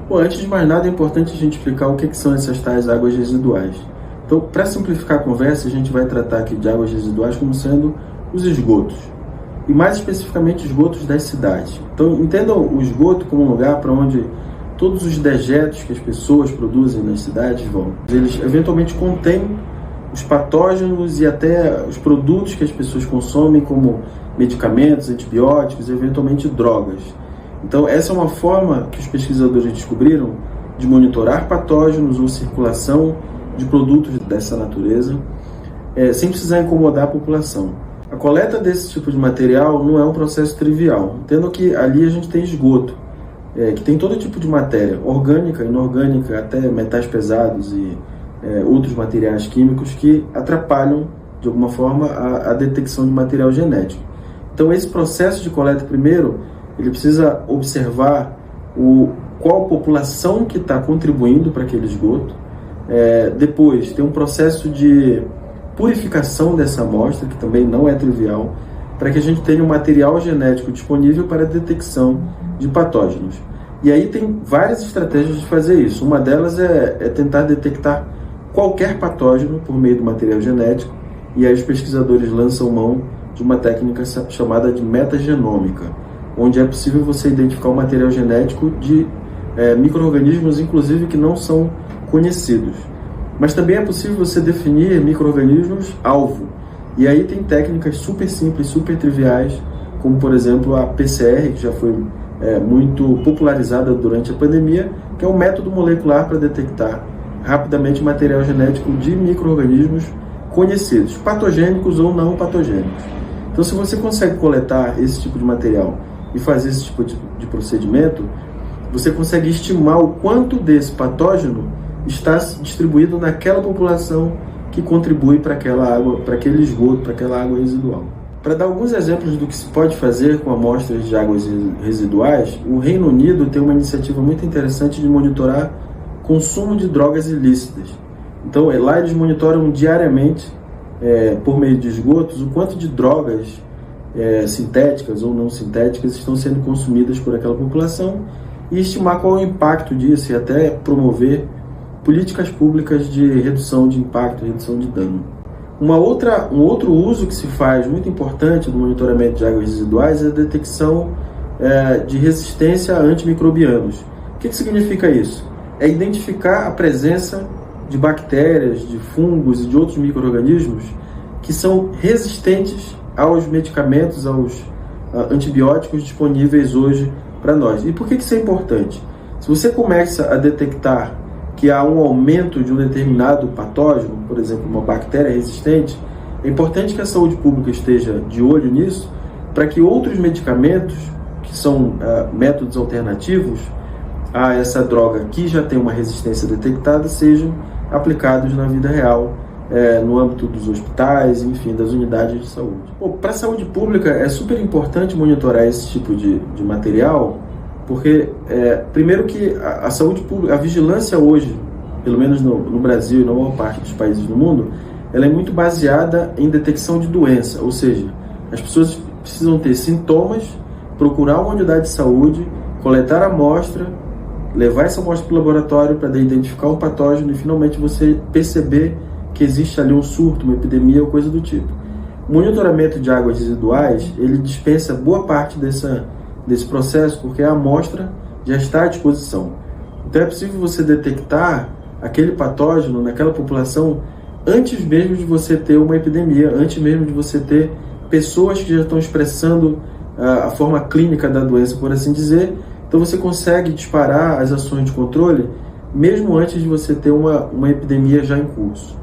Bom, antes de mais nada, é importante a gente explicar o que são essas tais águas residuais. Então, para simplificar a conversa, a gente vai tratar aqui de águas residuais como sendo os esgotos, e mais especificamente esgotos das cidades. Então, entendam o esgoto como um lugar para onde todos os dejetos que as pessoas produzem nas cidades vão. Eles eventualmente contêm os patógenos e até os produtos que as pessoas consomem, como medicamentos, antibióticos e eventualmente drogas. Então, essa é uma forma que os pesquisadores descobriram de monitorar patógenos ou circulação de produtos dessa natureza, sem precisar incomodar a população. A coleta desse tipo de material não é um processo trivial, tendo que ali a gente tem esgoto, que tem todo tipo de matéria, orgânica, inorgânica, até metais pesados e outros materiais químicos que atrapalham, de alguma forma, a detecção de material genético. Então, esse processo de coleta, primeiro, ele precisa observar qual população que está contribuindo para aquele esgoto. Depois, tem um processo de purificação dessa amostra, que também não é trivial, para que a gente tenha um material genético disponível para a detecção de patógenos. E aí tem várias estratégias de fazer isso. Uma delas é tentar detectar qualquer patógeno por meio do material genético, e aí os pesquisadores lançam mão de uma técnica chamada de metagenômica, onde é possível você identificar o material genético de micro-organismos, inclusive, que não são conhecidos. Mas também é possível você definir micro-organismos-alvo. E aí tem técnicas super simples, super triviais, como, por exemplo, a PCR, que já foi muito popularizada durante a pandemia, que é um método molecular para detectar rapidamente o material genético de micro-organismos conhecidos, patogênicos ou não patogênicos. Então, se você consegue coletar esse tipo de material e fazer esse tipo de procedimento, você consegue estimar o quanto desse patógeno está distribuído naquela população que contribui para aquela água, para aquele esgoto, para aquela água residual. Para dar alguns exemplos do que se pode fazer com amostras de águas residuais, o Reino Unido tem uma iniciativa muito interessante de monitorar consumo de drogas ilícitas. Então, lá eles monitoram diariamente, por meio de esgotos, o quanto de drogas sintéticas ou não sintéticas estão sendo consumidas por aquela população e estimar qual é o impacto disso e até promover políticas públicas de redução de impacto, redução de dano. Um outro uso que se faz muito importante do monitoramento de águas residuais é a detecção de resistência a antimicrobianos. O que significa isso? É identificar a presença de bactérias, de fungos e de outros micro-organismos que são resistentes aos medicamentos, aos antibióticos disponíveis hoje para nós. E por que isso é importante? Se você começa a detectar que há um aumento de um determinado patógeno, por exemplo, uma bactéria resistente, é importante que a saúde pública esteja de olho nisso, para que outros medicamentos, que são métodos alternativos a essa droga que já tem uma resistência detectada, sejam aplicados na vida real, no âmbito dos hospitais, enfim, das unidades de saúde. Para a saúde pública é super importante monitorar esse tipo de material, porque, primeiro que a saúde pública, a vigilância hoje, pelo menos no Brasil e na maior parte dos países do mundo, ela é muito baseada em detecção de doença, ou seja, as pessoas precisam ter sintomas, procurar uma unidade de saúde, coletar a amostra, levar essa amostra para o laboratório para identificar um patógeno e finalmente você perceber que existe ali um surto, uma epidemia ou coisa do tipo. O monitoramento de águas residuais, ele dispensa boa parte desse processo, porque a amostra já está à disposição. Então é possível você detectar aquele patógeno naquela população antes mesmo de você ter uma epidemia, antes mesmo de você ter pessoas que já estão expressando a forma clínica da doença, por assim dizer. Então você consegue disparar as ações de controle mesmo antes de você ter uma epidemia já em curso.